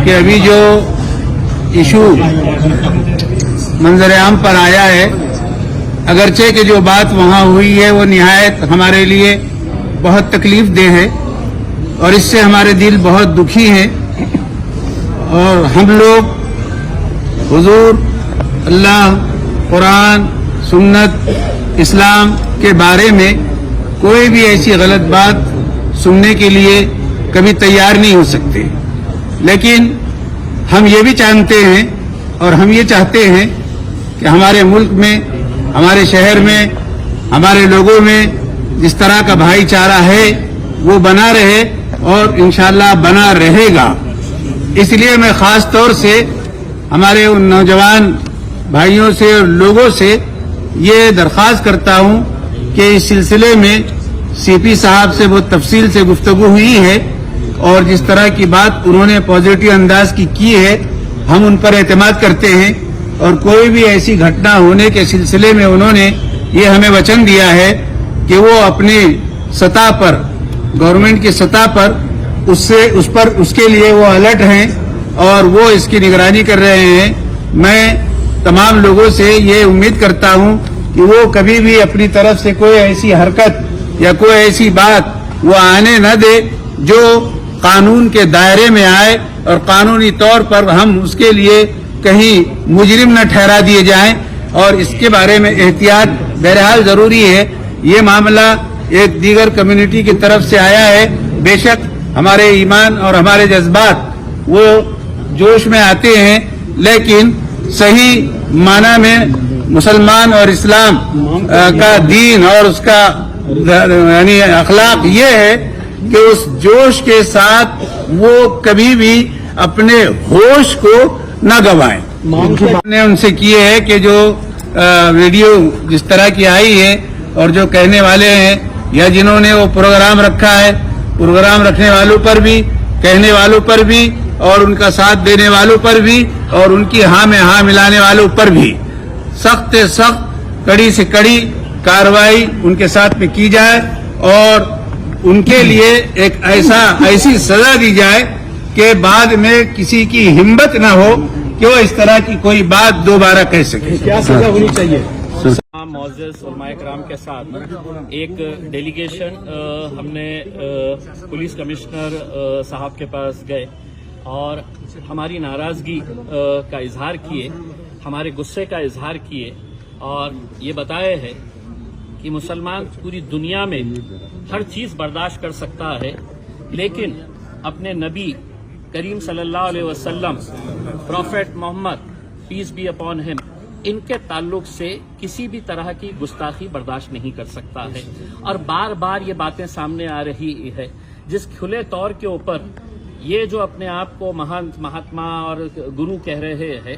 कि अभी जो इशू मंजर आम पर आया है, अगरचे कि जो बात वहाँ हुई है वो निहायत हमारे लिए बहुत तकलीफ दे है और इससे हमारे दिल बहुत दुखी हैं और हम लोग हुजूर, अल्लाह, कुरान, सुन्नत, इस्लाम के बारे में कोई भी ऐसी गलत बात सुनने के लिए कभी तैयार नहीं हो सकते। लेकिन हम ये भी जानते हैं और हम ये चाहते हैं कि हमारे मुल्क में, हमारे शहर में, हमारे लोगों में जिस तरह का भाईचारा है वो बना रहे और इंशाअल्लाह बना रहेगा। इसलिए मैं खास तौर से हमारे उन नौजवान भाइयों से और लोगों से ये दरख्वास्त करता हूं कि इस सिलसिले में सीपी साहब से बहुत तफसील से गुफ्तगू हुई है और जिस तरह की बात उन्होंने पॉजिटिव अंदाज की है, हम उन पर एतमाद करते हैं और कोई भी ऐसी घटना होने के सिलसिले में उन्होंने ये हमें वचन दिया है कि वो अपनी सतह पर, गवर्नमेंट की सतह पर उसके लिए वो अलर्ट हैं और वो इसकी निगरानी कर रहे हैं। मैं तमाम लोगों से ये उम्मीद करता हूं कि वो कभी भी अपनी तरफ से कोई ऐसी हरकत या कोई ऐसी बात वो आने न दे जो कानून के दायरे में आए और कानूनी तौर पर हम उसके लिए कहीं मुजरिम न ठहरा दिए जाएं और इसके बारे में एहतियात बहरहाल जरूरी है। ये मामला एक दीगर कम्युनिटी की तरफ से आया है। बेशक हमारे ईमान और हमारे जज्बात वो जोश में आते हैं, लेकिन सही माना में मुसलमान और इस्लाम का दीन और उसका यानी अखलाक ये है कि उस जोश के साथ वो कभी भी अपने होश को न गवाएं। ने उनसे किए है कि जो वीडियो जिस तरह की आई है और जो कहने वाले हैं या जिन्होंने वो प्रोग्राम रखा है, प्रोग्राम रखने वालों पर भी, कहने वालों पर भी और उनका साथ देने वालों पर भी और उनकी हाँ में हाँ मिलाने वालों पर भी सख्त से सख्त, कड़ी से कड़ी कार्रवाई उनके साथ में की जाए और उनके लिए एक ऐसी सजा दी जाए कि बाद में किसी की हिम्मत न हो कि वो इस तरह की कोई बात दोबारा कह सके। क्या सजा होनी चाहिए? मोअज़्ज़िज़ उलमा-ए-किराम के साथ एक डेलीगेशन हमने पुलिस कमिश्नर साहब के पास गए और हमारी नाराजगी का इजहार किए, हमारे गुस्से का इजहार किए और ये बताए है कि मुसलमान पूरी दुनिया में हर चीज़ बर्दाश्त कर सकता है, लेकिन अपने नबी करीम सल्लल्लाहु अलैहि वसल्लम, prophet Muhammad peace be upon him, इनके ताल्लुक से किसी भी तरह की गुस्ताखी बर्दाश्त नहीं कर सकता है। और बार बार ये बातें सामने आ रही है जिस खुले तौर के ऊपर ये जो अपने आप को महंत, महात्मा और गुरु कह रहे हैं,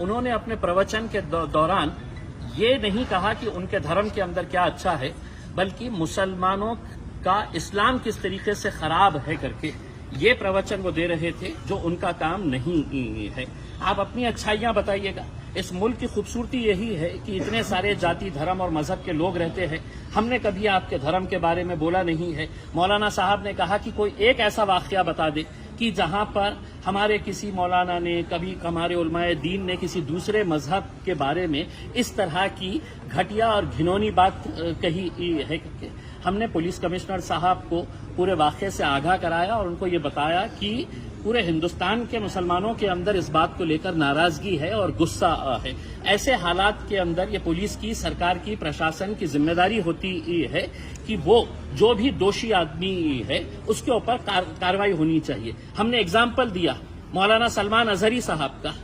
उन्होंने अपने प्रवचन के दौरान ये नहीं कहा कि उनके धर्म के अंदर क्या अच्छा है, बल्कि मुसलमानों का इस्लाम किस तरीके से खराब है करके ये प्रवचन वो दे रहे थे, जो उनका काम नहीं है। आप अपनी अच्छाइयां बताइएगा। इस मुल्क की खूबसूरती यही है कि इतने सारे जाति, धर्म और मजहब के लोग रहते हैं। हमने कभी आपके धर्म के बारे में बोला नहीं है। मौलाना साहब ने कहा कि कोई एक ऐसा वाकया बता दे कि जहां पर हमारे किसी मौलाना ने, कभी हमारे उलमाए दीन ने किसी दूसरे मजहब के बारे में इस तरह की घटिया और घिनौनी बात कही है। हमने पुलिस कमिश्नर साहब को पूरे वाक़े से आगाह कराया और उनको ये बताया कि पूरे हिंदुस्तान के मुसलमानों के अंदर इस बात को लेकर नाराजगी है और गुस्सा है। ऐसे हालात के अंदर ये पुलिस की, सरकार की, प्रशासन की जिम्मेदारी होती है कि वो जो भी दोषी आदमी है उसके ऊपर कार्रवाई होनी चाहिए। हमने एग्जाम्पल दिया मौलाना सलमान अजहरी साहब का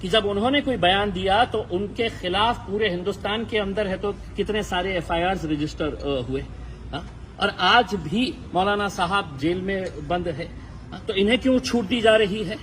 कि जब उन्होंने कोई बयान दिया तो उनके खिलाफ पूरे हिंदुस्तान के अंदर है तो कितने सारे FIRs रजिस्टर हुए, और आज भी मौलाना साहब जेल में बंद है। तो इन्हें क्यों छूट दी जा रही है?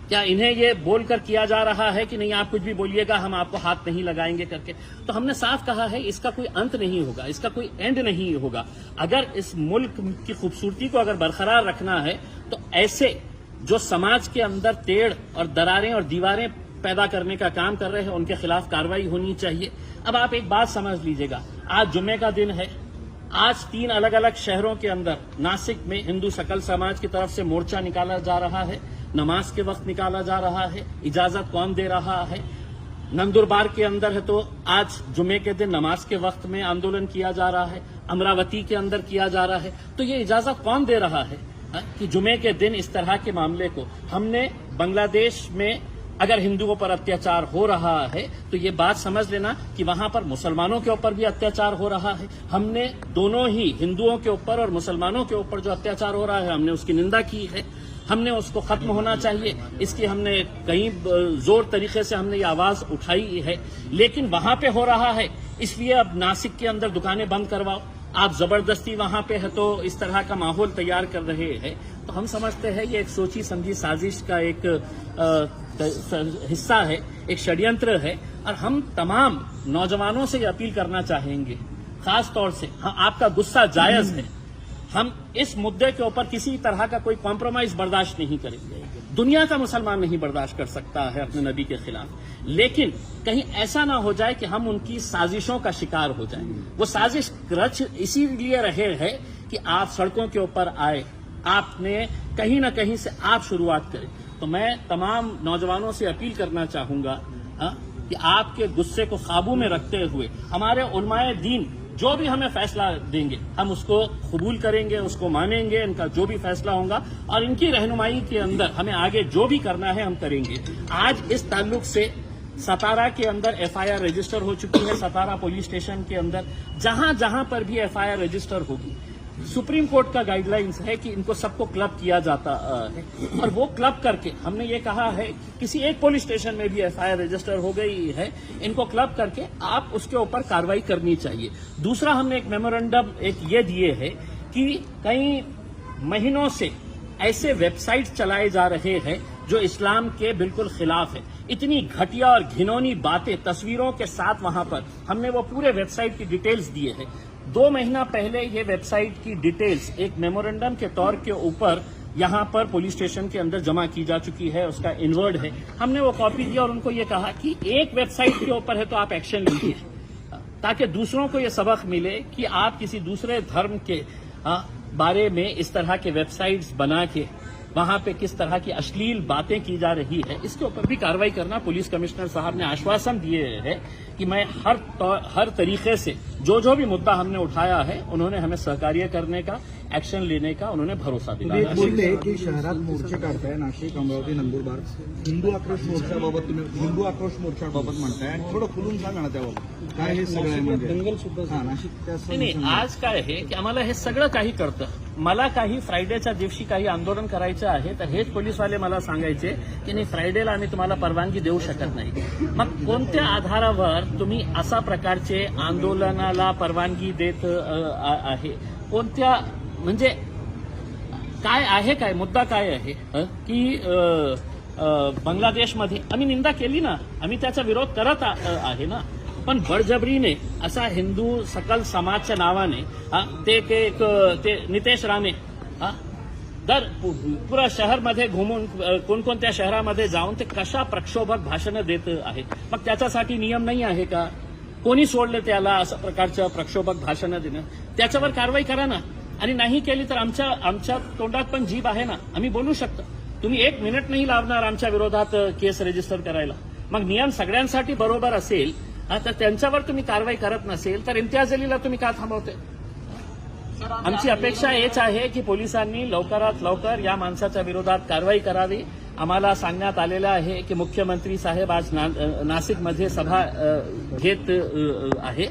क्या इन्हें ये बोलकर किया जा रहा है कि नहीं आप कुछ भी बोलिएगा, हम आपको हाथ नहीं लगाएंगे करके? तो हमने साफ कहा है इसका कोई अंत नहीं होगा, इसका कोई एंड नहीं होगा। अगर इस मुल्क की खूबसूरती को अगर बरकरार रखना है तो ऐसे जो समाज के अंदर टेढ़ और दरारें और दीवारें पैदा करने का काम कर रहे हैं उनके खिलाफ कार्रवाई होनी चाहिए। अब आप एक बात समझ लीजिएगा, आज जुम्मे का दिन है। आज 3 अलग अलग शहरों के अंदर, नासिक में हिंदू सकल समाज की तरफ से मोर्चा निकाला जा रहा है, नमाज के वक्त निकाला जा रहा है, इजाजत कौन दे रहा है? नंदुरबार के अंदर है तो आज जुमे के दिन नमाज के वक्त में आंदोलन किया जा रहा है, अमरावती के अंदर किया जा रहा है, तो ये इजाजत कौन दे रहा है कि जुमे के दिन इस तरह के मामले को? हमने बांग्लादेश में अगर हिंदुओं पर अत्याचार हो रहा है तो ये बात समझ लेना कि वहां पर मुसलमानों के ऊपर भी अत्याचार हो रहा है। हमने दोनों ही हिंदुओं के ऊपर और मुसलमानों के ऊपर जो अत्याचार हो रहा है हमने उसकी निंदा की है, हमने उसको खत्म होना चाहिए, इसकी हमने कई जोर तरीके से हमने ये आवाज उठाई है। लेकिन वहां पे हो रहा है इसलिए अब नासिक के अंदर दुकानें बंद करवाओ, आप जबरदस्ती वहां पे है तो इस तरह का माहौल तैयार कर रहे हैं, तो हम समझते हैं ये एक सोची समझी साजिश का एक हिस्सा है, एक षड्यंत्र है। और हम तमाम नौजवानों से ये अपील करना चाहेंगे, खास तौर से आपका गुस्सा जायज है, हम इस मुद्दे के ऊपर किसी तरह का कोई कॉम्प्रोमाइज बर्दाश्त नहीं करेंगे। दुनिया का मुसलमान नहीं बर्दाश्त कर सकता है अपने नबी के खिलाफ, लेकिन कहीं ऐसा ना हो जाए कि हम उनकी साजिशों का शिकार हो जाएं। वो साजिश रच इसीलिए रहे है कि आप सड़कों के ऊपर आए, आपने कहीं ना कहीं से आप शुरुआत करें। तो मैं तमाम नौजवानों से अपील करना चाहूंगा कि आपके गुस्से को काबू में रखते हुए हमारे उलमाए दीन जो भी हमें फैसला देंगे हम उसको कबूल करेंगे, उसको मानेंगे, इनका जो भी फैसला होगा और इनकी रहनुमाई के अंदर हमें आगे जो भी करना है हम करेंगे। आज इस ताल्लुक से सतारा के अंदर एफआईआर रजिस्टर हो चुकी है, सतारा पुलिस स्टेशन के अंदर जहां जहां पर भी एफआईआर रजिस्टर होगी, सुप्रीम कोर्ट का गाइडलाइंस है कि इनको सबको क्लब किया जाता है और वो क्लब करके हमने ये कहा है कि किसी एक पुलिस स्टेशन में भी एफआईआर रजिस्टर हो गई है, इनको क्लब करके आप उसके ऊपर कार्रवाई करनी चाहिए। दूसरा हमने एक मेमोरेंडम एक ये दिए है कि कई महीनों से ऐसे वेबसाइट चलाए जा रहे हैं जो इस्लाम के बिल्कुल खिलाफ है, इतनी घटिया और घिनौनी बातें तस्वीरों के साथ वहां पर हमने वो पूरे वेबसाइट की डिटेल्स दिए हैं। 2 महीना पहले ये वेबसाइट की डिटेल्स एक मेमोरेंडम के तौर के ऊपर यहां पर पुलिस स्टेशन के अंदर जमा की जा चुकी है, उसका इनवर्ड है, हमने वो कॉपी दिया और उनको ये कहा कि एक वेबसाइट के ऊपर है तो आप एक्शन लीजिए ताकि दूसरों को ये सबक मिले कि आप किसी दूसरे धर्म के बारे में इस तरह के वेबसाइट्स बना के वहां पे किस तरह की अश्लील बातें की जा रही है, इसके ऊपर भी कार्रवाई करना। पुलिस कमिश्नर साहब ने आश्वासन दिए हैं कि मैं हर तरीके से जो भी मुद्दा हमने उठाया है उन्होंने हमें सहकार्य करने का, एक्शन लेने का उन्होंने भरोसा दिलाया। बोलले की शहरात मोर्चे काढताय, नाशिक, अमरावती, नंदुरबार, हिंदू आक्रोश मोर्चाबाबत तुम्ही हिंदू आक्रोश मोर्चाबाबत म्हणताय, थोडं खुलून सांगा ना त्याबाबत काय हे सगळं म्हणजे नाशिक नाही, आज काय आहे की आम्हाला हे सगळं काही करतं, मला काही फ्रायडेच्या दिवशी काही आंदोलन करायचं आहे तर हेच पोलीसवाले मला सांगायचे की नाही फ्रायडेला आम्ही तुम्हाला परवानगी देऊ शकत नाही। मग कोणत्या आधारावर तुम्ही अशा प्रकारचे आंदोलनाला परवानगी देत आहे? कोणत्या म्हणजे काय आहे, काय मुद्दा काय आहे की बांगलादेशमध्ये आम्ही निंदा केली ना, आम्ही त्याचा विरोध करत आहे ना, पण बळजबरीने असा हिंदू सकल समाजच्या नावाने ते नितेश राणे दर पुरा शहरमध्ये घुमून कोणकोणत्या शहरामध्ये जाऊन ते कशा प्रक्षोभक भाषणं देत आहेत, मग त्याच्यासाठी नियम नाही आहे का? कोणी सोडले त्याला असं प्रकारचं प्रक्षोभक भाषणं देणं? त्याच्यावर कारवाई करा ना, आणि नाही केली तर आमच्या तोंडात पण जीभ आहे ना, आम्ही बोलू शकतो। तुम्ही 1 मिनिट नाही लावणार आमच्या विरोधात केस रजिस्टर करायला, मग नियम सगळ्यांसाठी बरोबर असेल तर त्यांच्यावर तुम्ही कारवाई करत नसेल तर इम्तियाज अलीला तुम्ही का थांबवते? आमची अपेक्षा हेच आहे की पोलिसांनी लवकरात लवकर या माणसाच्या विरोधात कारवाई करावी। आम्हाला सांगण्यात आलेलं आहे की मुख्यमंत्री साहेब आज नाशिकमध्ये सभा घेत आहे,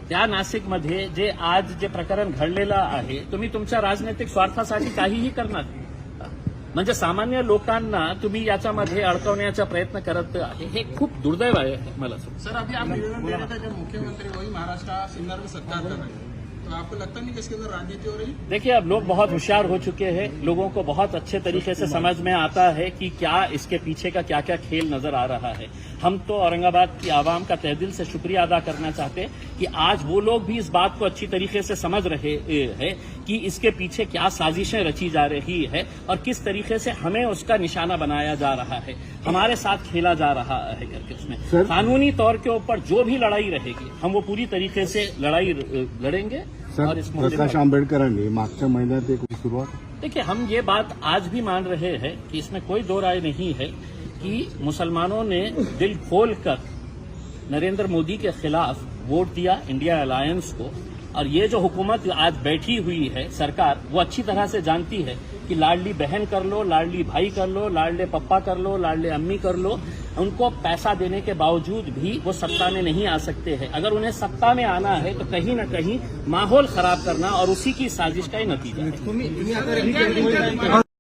त्या नाशिकमध्ये जे आज जे प्रकरण घडलेलं आहे तुम्ही तुमच्या राजनैतिक स्वार्थासाठी काहीही करणार, म्हणजे सामान्य लोकांना तुम्ही याच्यामध्ये अडकवण्याचा प्रयत्न करत आहे, हे खूप दुर्दैव आहे मला। सर अभी आप निवेदन दे रहे थे जब मुख्यमंत्री वही महाराष्ट्र शिमला में सत्कार कर रहे हैं, तो आपको लगता नहीं कि इसके अंदर राजनीति हो रही? देखिए अब लोग बहुत होशियार हो चुके हैं, लोगों को बहुत अच्छे तरीके से समझ में आता है कि क्या इसके पीछे का क्या क्या खेल नजर आ रहा है। हम तो औरंगाबाद की आवाम का तहे दिल से शुक्रिया अदा करना चाहते हैं कि आज वो लोग भी इस बात को अच्छी तरीके से समझ रहे हैं कि इसके पीछे क्या साजिशें रची जा रही है और किस तरीके से हमें उसका निशाना बनाया जा रहा है, हमारे साथ खेला जा रहा है करके। उसमें कानूनी तौर के ऊपर जो भी लड़ाई रहेगी हम वो पूरी तरीके से लड़ाई लड़ेंगे। सर, प्रकाश आंबेडकरांनी मागच्या महिन्यात एक सुरुवात देखिए, हम ये बात आज भी मान रहे हैं कि इसमें कोई दो राय नहीं है कि मुसलमानों ने दिल खोल कर नरेंद्र मोदी के खिलाफ वोट दिया, इंडिया अलायंस को। और ये जो हुकूमत आज बैठी हुई है सरकार, वो अच्छी तरह से जानती है कि लाडली बहन कर लो, लाडली भाई कर लो, लाडले पप्पा कर लो, लाडले अम्मी कर लो, उनको पैसा देने के बावजूद भी वो सत्ता में नहीं आ सकते हैं। अगर उन्हें सत्ता में आना है तो कहीं न कहीं माहौल खराब करना और उसी की साजिश का ही नतीजा है।